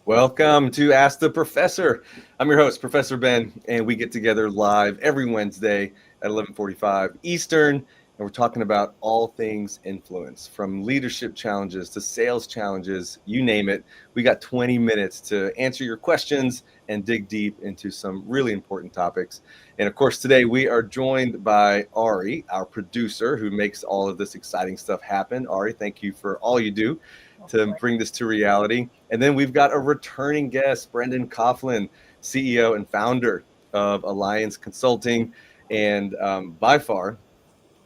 Welcome to Ask the Professor. I'm your host, Professor Ben, and we get together live every Wednesday at 11:45 Eastern, and we're talking about all things influence, from leadership challenges to sales challenges, you name it. We got 20 minutes to answer your questions and dig deep into some really important topics. And of course, today we are joined by Ari, our producer, who makes all of this exciting stuff happen. Ari, thank you for all you do to bring this to reality. And then we've got a returning guest, Brendan Coughlin, CEO and founder of AllianZ Consulting, and by far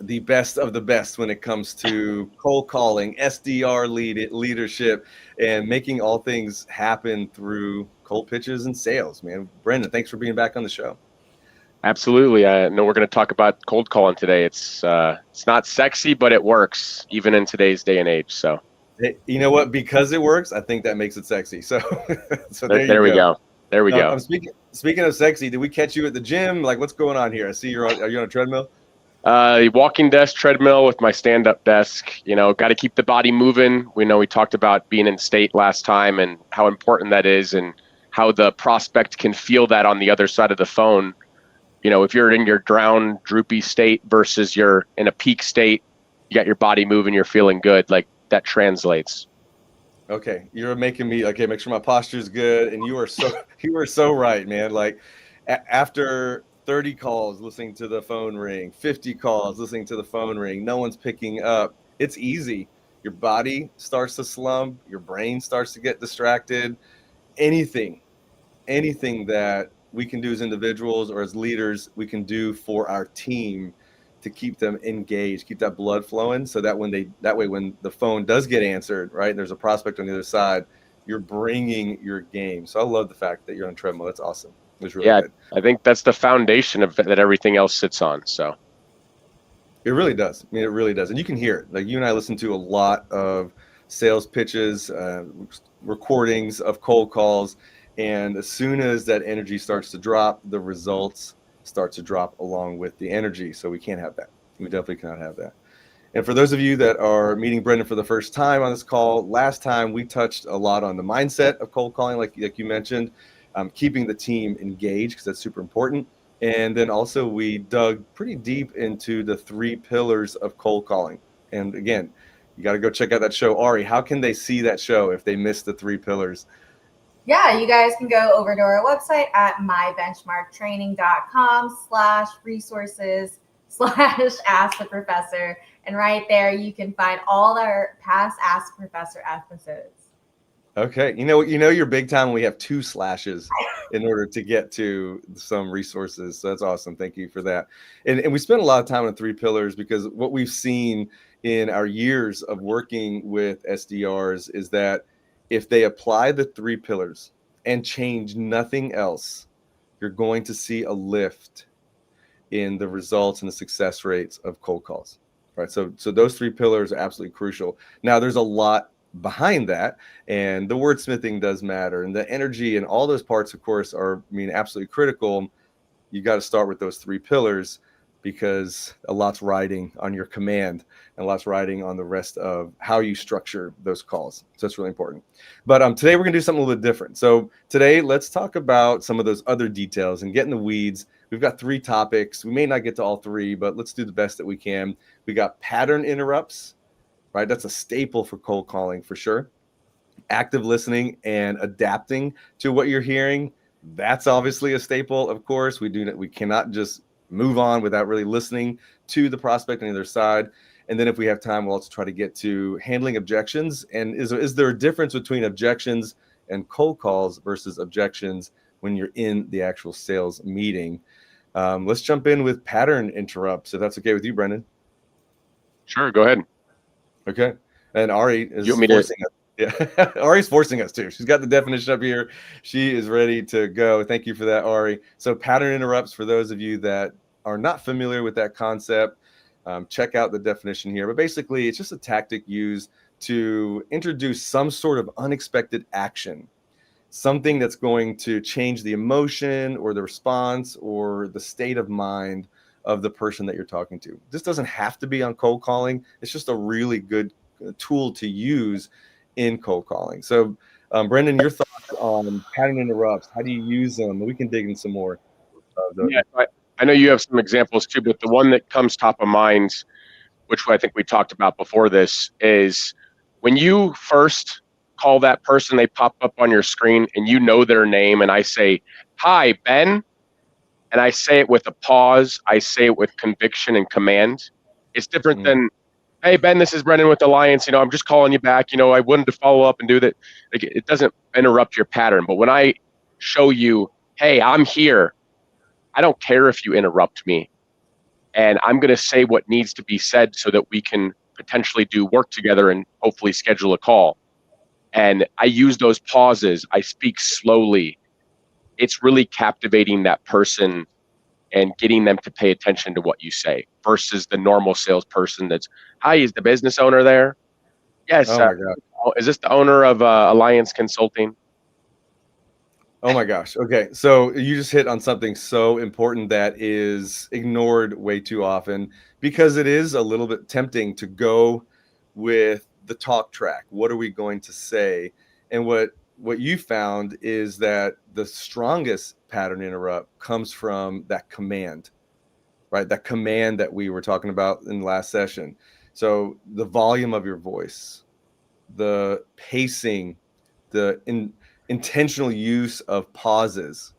the best of the best when it comes to cold calling, SDR leadership, and making all things happen through cold pitches and sales, man. Brendan, thanks for being back on the show. Absolutely. I know we're going to talk about cold calling today. It's not sexy, but it works even in today's day and age. So, hey, you know what? Because it works, I think that makes it sexy. So, there we go. There we go. I'm speaking of sexy. Did we catch you at the gym? Like, what's going on here? I see are you on a treadmill? Walking desk, treadmill with my stand-up desk. Got to keep the body moving. We talked about being in state last time and how important that is, and how the prospect can feel that on the other side of the phone. If you're in your droopy state versus you're in a peak state, you got your body moving, you're feeling good. Like, that translates. Okay, you're making me make sure my posture is good, and you are so right, man. Like, after 30 calls listening to the phone ring, 50 calls listening to the phone ring, no one's picking up. It's easy. Your body starts to slump, your brain starts to get distracted. Anything that we can do as individuals or as leaders, we can do for our team to keep them engaged, keep that blood flowing, so that when the phone does get answered, right, there's a prospect on the other side, you're bringing your game. So I love the fact that you're on treadmill. That's awesome. It was really good. I think that's the foundation of that everything else sits on. So it really does. I mean, it really does. And you can hear it. Like, you and I listen to a lot of sales pitches, recordings of cold calls. And as soon as that energy starts to drop, the results start to drop along with the energy. So we can't have that. We definitely cannot have that. And for those of you that are meeting Brendan for the first time on this call, last time we touched a lot on the mindset of cold calling, like you mentioned, keeping the team engaged, because that's super important. And then also we dug pretty deep into the 3 pillars of cold calling. And again, you got to go check out that show. Ari, how can they see that show if they missed the 3 pillars? Yeah, you guys can go over to our website at mybenchmarktraining.com/resources/Ask the Professor. And right there, you can find all our past Ask Professor episodes. Okay. You're big time when we have 2 slashes in order to get to some resources. So that's awesome. Thank you for that. And we spent a lot of time on 3 pillars, because what we've seen in our years of working with SDRs is that if they apply the 3 pillars and change nothing else, you're going to see a lift in the results and the success rates of cold calls, right? So those 3 pillars are absolutely crucial. Now, there's a lot behind that, and the wordsmithing does matter, and the energy and all those parts, of course, are absolutely critical. You got to start with those 3 pillars, because a lot's riding on your command and a lot's riding on the rest of how you structure those calls. So that's really important. But today we're going to do something a little bit different. So today, let's talk about some of those other details and get in the weeds. We've got 3 topics. We may not get to all 3, but let's do the best that we can. We got pattern interrupts, right? That's a staple for cold calling for sure. Active listening and adapting to what you're hearing. That's obviously a staple, of course. We cannot just move on without really listening to the prospect on the other side. And then if we have time, we'll also try to get to handling objections. And is there a difference between objections and cold calls versus objections when you're in the actual sales meeting? Let's jump in with pattern interrupts, if that's okay with you, Brendan. Sure, go ahead. Okay. And Ari is forcing us. Yeah, Ari's forcing us to. She's got the definition up here. She is ready to go. Thank you for that, Ari. So pattern interrupts, for those of you that are not familiar with that concept, check out the definition here. But basically, it's just a tactic used to introduce some sort of unexpected action, something that's going to change the emotion or the response or the state of mind of the person that you're talking to. This doesn't have to be on cold calling. It's just a really good tool to use in cold calling. So, Brendan, your thoughts on pattern interrupts. How do you use them? We can dig in some more of those. Yeah, I know you have some examples too, but the one that comes top of mind, which I think we talked about before this, is when you first call that person, they pop up on your screen and you know their name, and I say, "Hi, Ben," and I say it with a pause, I say it with conviction and command. It's different than, "Hey, Ben, this is Brendan with AllianZ. I'm just calling you back. I wanted to follow up and do that." Like, it doesn't interrupt your pattern. But when I show you, "Hey, I'm here. I don't care if you interrupt me, and I'm going to say what needs to be said so that we can potentially do work together and hopefully schedule a call." And I use those pauses. I speak slowly. It's really captivating that person and getting them to pay attention to what you say versus the normal salesperson that's, "Hi, is the business owner there?" "Yes, Oh my God. is this the owner of AllianZ Consulting?" Oh my gosh. Okay. So you just hit on something so important that is ignored way too often, because it is a little bit tempting to go with the talk track. What are we going to say? And what you found is that the strongest pattern interrupt comes from that command, right? That command that we were talking about in the last session. So the volume of your voice, the pacing, the intentional use of pauses.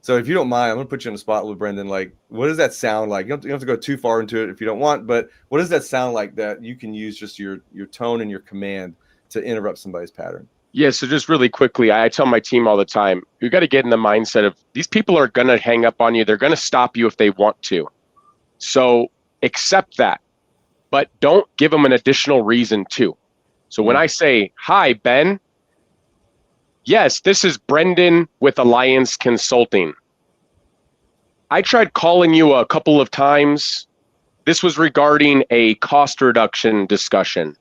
So if you don't mind, I'm gonna put you on the spot with Brendan. Like, what does that sound like? You don't have to go too far into it if you don't want, but what does that sound like that you can use just your tone and your command to interrupt somebody's pattern? Yeah, so just really quickly, I tell my team all the time, you got to get in the mindset of, these people are going to hang up on you. They're going to stop you if they want to. So accept that, but don't give them an additional reason to. So when I say, "Hi, Ben, yes, this is Brendan with AllianZ Consulting. I tried calling you a couple of times. This was regarding a cost reduction discussion.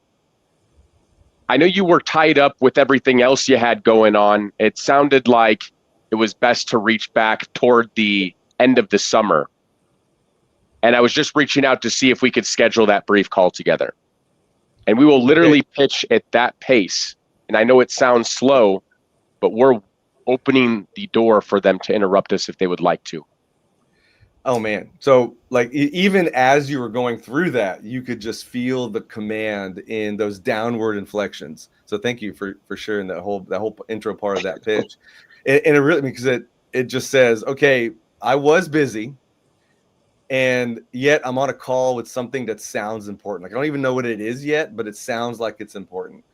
I know you were tied up with everything else you had going on. It sounded like it was best to reach back toward the end of the summer. And I was just reaching out to see if we could schedule that brief call together." And we will literally pitch at that pace. And I know it sounds slow, but we're opening the door for them to interrupt us if they would like to. Oh man. So like even as you were going through that, you could just feel the command in those downward inflections. So thank you for sharing that whole intro part of that pitch. And it really, because it just says, okay, I was busy, and yet I'm on a call with something that sounds important. Like, I don't even know what it is yet, but it sounds like it's important.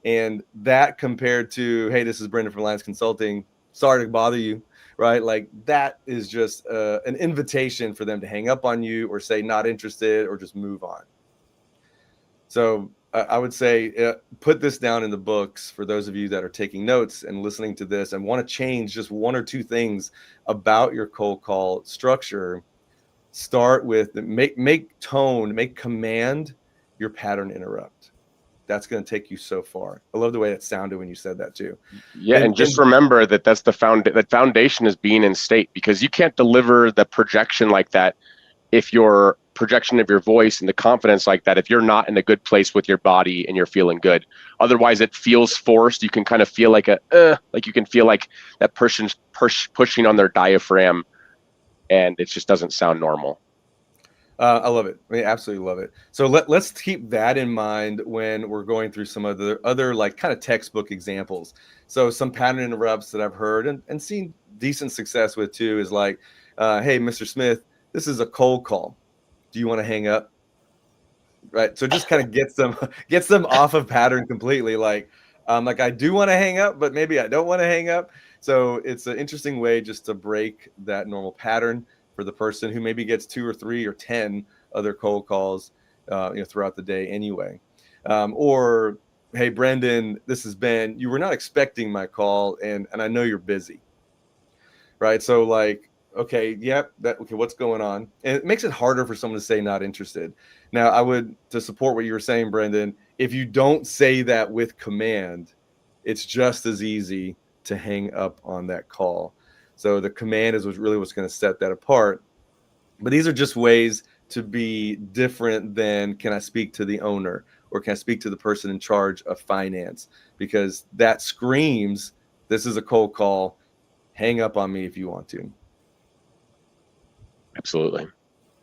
And that compared to, "Hey, this is Brendan from AllianZ Consulting. Sorry to bother you," right? Like, that is just an invitation for them to hang up on you or say not interested or just move on. So I would say put this down in the books for those of you that are taking notes and listening to this and want to change just one or two things about your cold call structure. Start with make tone, make command your pattern interrupt. That's going to take you so far. I love the way that sounded when you said that too. Yeah, and just remember that that's the foundation is being in state, because you can't deliver the projection like that if your projection of your voice and the confidence like that, if you're not in a good place with your body and you're feeling good. Otherwise, it feels forced. You can kind of feel like like you can feel like that person's pushing on their diaphragm, and it just doesn't sound normal. I love it. I mean, absolutely love it. So let's keep that in mind when we're going through some other like kind of textbook examples. So some pattern interrupts that I've heard and seen decent success with too is like, "Hey, Mr. Smith, this is a cold call. Do you want to hang up?" Right. So just kind of gets them off of pattern completely. Like I do want to hang up, but maybe I don't want to hang up. So it's an interesting way just to break that normal pattern for the person who maybe gets 2 or 3 or 10 other cold calls, throughout the day anyway. Or, "Hey, Brendan, this is Ben. You were not expecting my call, and I know you're busy." Right. So like, okay, yep, okay, what's going on? And it makes it harder for someone to say not interested. Now, I would, to support what you were saying, Brendan, if you don't say that with command, it's just as easy to hang up on that call. So the command is really what's going to set that apart. But these are just ways to be different than, "Can I speak to the owner?" or "Can I speak to the person in charge of finance?" Because that screams This is a cold call. Hang up on me if you want to. Absolutely.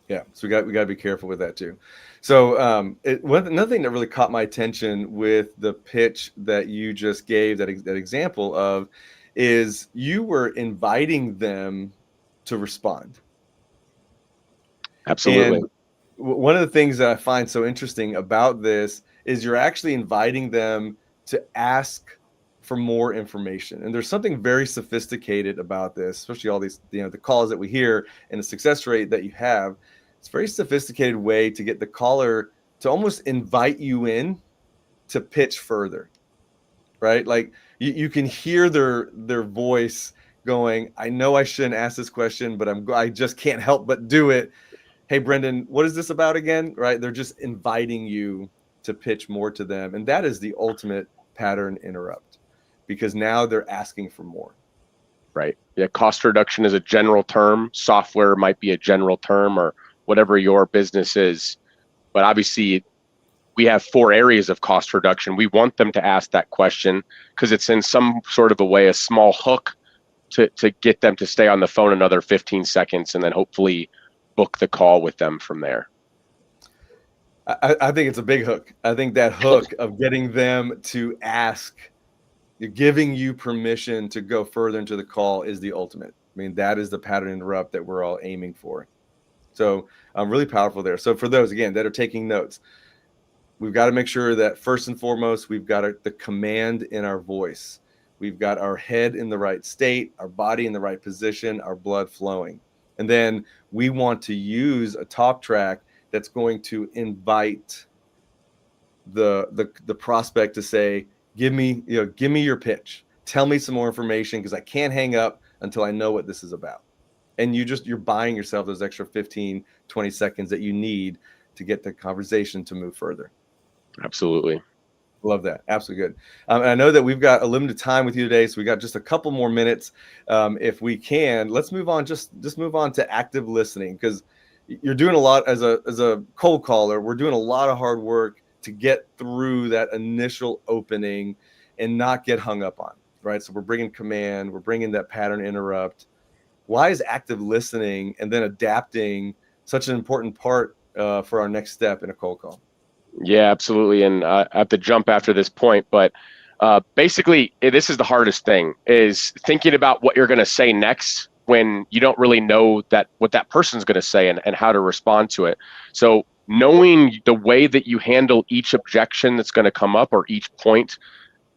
Yeah, so we got to be careful with that too. So another thing that really caught my attention with the pitch that you just gave, that example of, is you were inviting them to respond. Absolutely. And one of the things that I find so interesting about this is you're actually inviting them to ask for more information. And there's something very sophisticated about this, especially all these, the calls that we hear and the success rate that you have. It's a very sophisticated way to get the caller to almost invite you in to pitch further, right? Like you can hear their voice going, I know I shouldn't ask this question, but I just can't help but do it. Hey, Brendan, what is this about again? Right? They're just inviting you to pitch more to them. And that is the ultimate pattern interrupt, because now they're asking for more. Right. Yeah. Cost reduction is a general term. Software might be a general term, or whatever your business is. But obviously, we have 4 areas of cost reduction. We want them to ask that question because it's in some sort of a way a small hook to get them to stay on the phone another 15 seconds and then hopefully book the call with them from there. I think it's a big hook. I think that hook of getting them to ask, giving you permission to go further into the call, is the ultimate. I mean, that is the pattern interrupt that we're all aiming for. So really powerful there. So for those, again, that are taking notes, we've got to make sure that first and foremost, we've got the command in our voice. We've got our head in the right state, our body in the right position, our blood flowing. And then we want to use a talk track that's going to invite the prospect to say, give me your pitch. Tell me some more information, because I can't hang up until I know what this is about. And you're buying yourself those extra 15, 20 seconds that you need to get the conversation to move further. Absolutely. Love that. Absolutely good. And I know that we've got a limited time with you today, so we got just a couple more minutes. If we can, let's move on. Just move on to active listening, because you're doing a lot as a cold caller. We're doing a lot of hard work to get through that initial opening and not get hung up on, right? So we're bringing command, we're bringing that pattern interrupt. Why is active listening and then adapting such an important part for our next step in a cold call? Yeah, absolutely. And I have to jump after this point, but basically, this is the hardest thing, is thinking about what you're going to say next when you don't really know what that person's going to say and how to respond to it. So knowing the way that you handle each objection that's going to come up, or each point,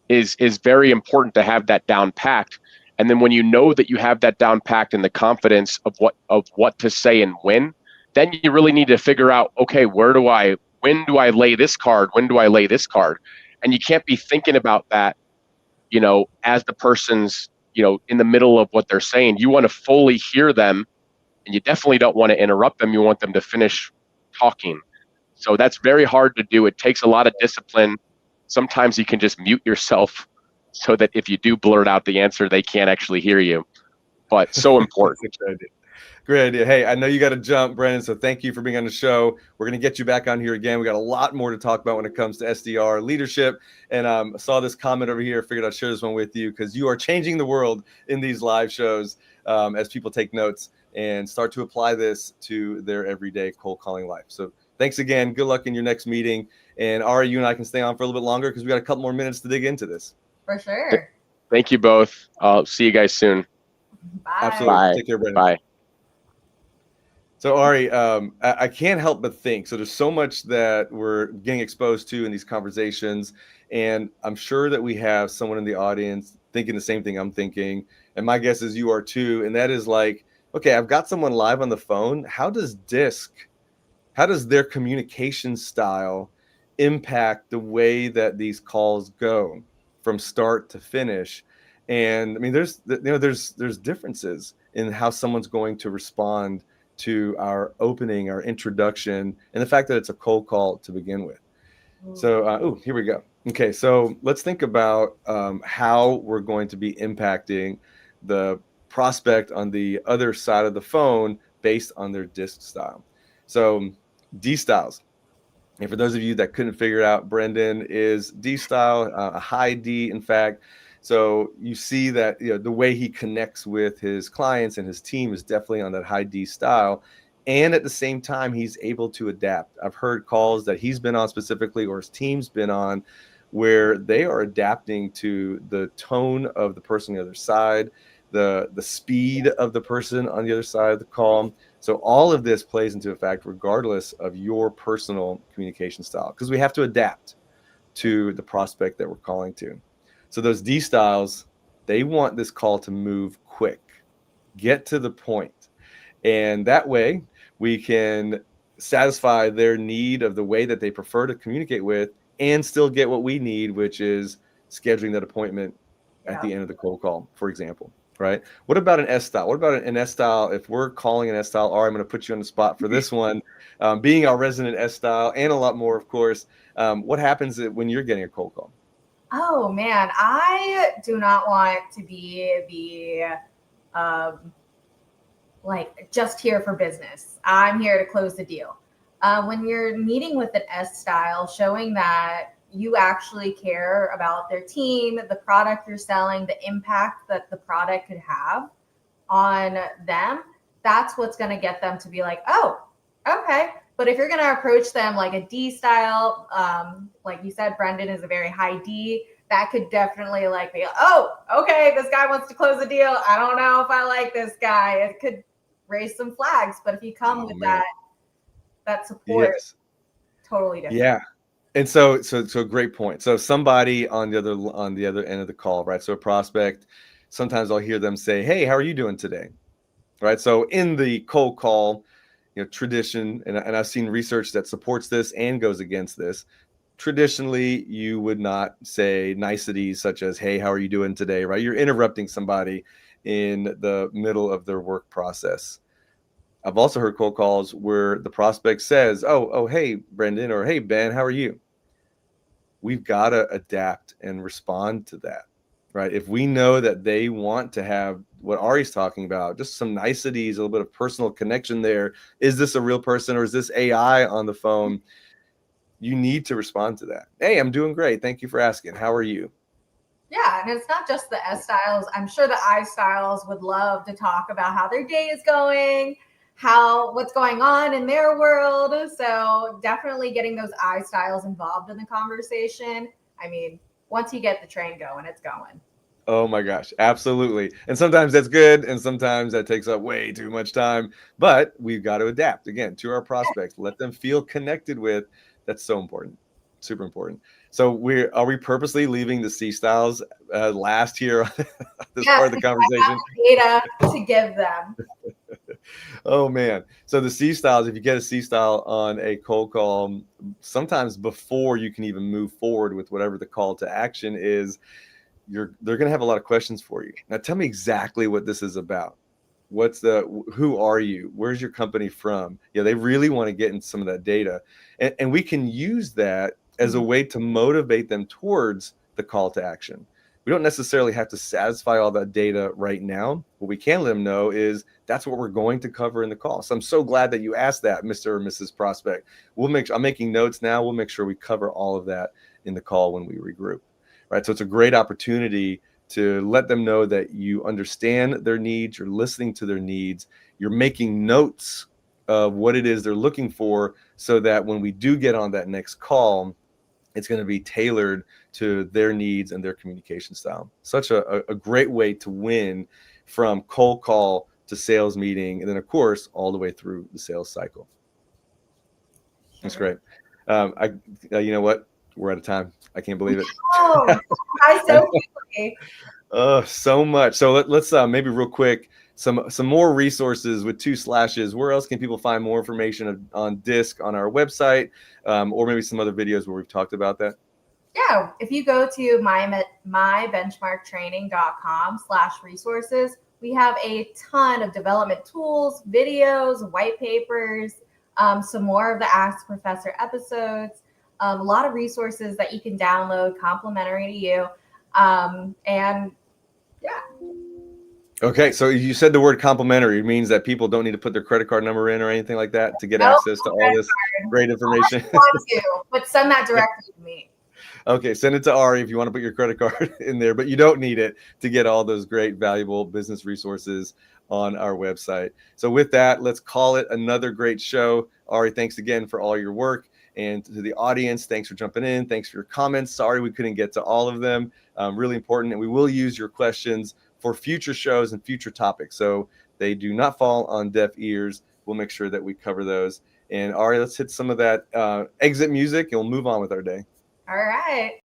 is very important to have that down packed. And then when you know that you have that down packed and the confidence of what to say and when, then you really need to figure out, okay, when do I lay this card? When do I lay this card? And you can't be thinking about that, as the person's, in the middle of what they're saying. You want to fully hear them, and you definitely don't want to interrupt them. You want them to finish talking. So that's very hard to do. It takes a lot of discipline. Sometimes you can just mute yourself so that if you do blurt out the answer, they can't actually hear you. But so important. Great idea. Hey, I know you got to jump, Brendan, so thank you for being on the show. We're going to get you back on here again. We got a lot more to talk about when it comes to SDR leadership. And I saw this comment over here. Figured I'd share this one with you, because you are changing the world in these live shows as people take notes and start to apply this to their everyday cold calling life. So thanks again. Good luck in your next meeting. And Ari, you and I can stay on for a little bit longer, because we got a couple more minutes to dig into this. For sure. Thank you both. I'll see you guys soon. Bye. Absolutely. Bye. Take care, Brendan. Bye. So Ari, I can't help but think, so there's so much that we're getting exposed to in these conversations, and I'm sure that we have someone in the audience thinking the same thing I'm thinking, and my guess is you are too, and that is like, okay, I've got someone live on the phone. How does their communication style impact the way that these calls go from start to finish? And I mean, there's differences in how someone's going to respond to our opening, our introduction, and the fact that it's a cold call to begin with. So, here we go. Okay, so let's think about how we're going to be impacting the prospect on the other side of the phone based on their disc style. So, D styles. And for those of you that couldn't figure it out, Brendan is D style, a high D, in fact. So you see that the way he connects with his clients and his team is definitely on that high D style. And at the same time, he's able to adapt. I've heard calls that he's been on specifically, or his team's been on, where they are adapting to the tone of the person on the other side, the speed of the person on the other side of the call. So all of this plays into effect regardless of your personal communication style, because we have to adapt to the prospect that we're calling to. So those D styles, they want this call to move quick, get to the point. And that way we can satisfy their need of the way that they prefer to communicate with, and still get what we need, which is scheduling that appointment at the end of the cold call, for example, right? What about an S style? What about an S style? If we're calling an S style, or I'm going to put you on the spot for this one, being our resident S style and a lot more, of course, what happens when you're getting a cold call? Oh man, I do not want to be the like just here for business. I'm here to close the deal. When you're meeting with an S style, showing that you actually care about their team, the product you're selling, the impact that the product could have on them, that's what's going to get them to be like, oh, okay. But if you're going to approach them like a D style, like you said, Brendan is a very high D, that could definitely like be, oh, okay, this guy wants to close a deal. I don't know if I like this guy. It could raise some flags. But if you come with that support, totally different. Yeah. And so great point. So somebody on the other end of the call, right? So a prospect, sometimes I'll hear them say, hey, how are you doing today? Right. So in the cold call, tradition, and I've seen research that supports this and goes against this. Traditionally, you would not say niceties such as, hey, how are you doing today? Right. You're interrupting somebody in the middle of their work process. I've also heard cold calls where the prospect says, oh, hey, Brendan, or hey, Ben, how are you? We've got to adapt and respond to that, right? If we know that they want to have what Ari's talking about, just some niceties, a little bit of personal connection there. Is this a real person or is this AI on the phone? You need to respond to that. Hey, I'm doing great. Thank you for asking. How are you? Yeah, and it's not just the S styles. I'm sure the I styles would love to talk about how their day is going, what's going on in their world. So definitely getting those I styles involved in the conversation. I mean, once you get the train going, it's going. Oh my gosh, absolutely. And sometimes that's good, and sometimes that takes up way too much time. But we've got to adapt again to our prospects. Let them feel connected with. That's so important, super important. So are we purposely leaving the C styles last here on this part of the conversation? Data to give them. Oh man. So the C styles, if you get a C style on a cold call, sometimes before you can even move forward with whatever the call to action is, they're going to have a lot of questions for you. Now tell me exactly what this is about. Who are you? Where's your company from? They really want to get into some of that data. And we can use that as a way to motivate them towards the call to action. We don't necessarily have to satisfy all that data right now. What we can let them know is that's what we're going to cover in the call. So I'm so glad that you asked that, Mr. or Mrs. Prospect. I'm making notes now. We'll make sure we cover all of that in the call when we regroup, right? So it's a great opportunity to let them know that you understand their needs, you're listening to their needs, you're making notes of what it is they're looking for, so that when we do get on that next call, it's going to be tailored to their needs and their communication style. Such a great way to win from cold call to sales meeting, and then of course all the way through the sales cycle. That's great. You know what? We're out of time. I can't believe it. Oh, I so quickly. So much. So let's maybe real quick, some more resources with 2 slashes. Where else can people find more information on DISC on our website, or maybe some other videos where we've talked about that? Yeah, if you go to mybenchmarktraining.com/resources, we have a ton of development tools, videos, white papers, some more of the Ask Professor episodes, a lot of resources that you can download complimentary to you. And yeah. Okay, so you said the word complimentary. It means that people don't need to put their credit card number in or anything like that to get access to all this great information. Want to, but send that directly to me. Okay, send it to Ari if you want to put your credit card in there, but you don't need it to get all those great, valuable business resources on our website. So with that, let's call it another great show. Ari, thanks again for all your work. And to the audience, thanks for jumping in. Thanks for your comments. Sorry we couldn't get to all of them. Really important. And we will use your questions for future shows and future topics. So they do not fall on deaf ears. We'll make sure that we cover those. And Ari, let's hit some of that exit music and we'll move on with our day. All right.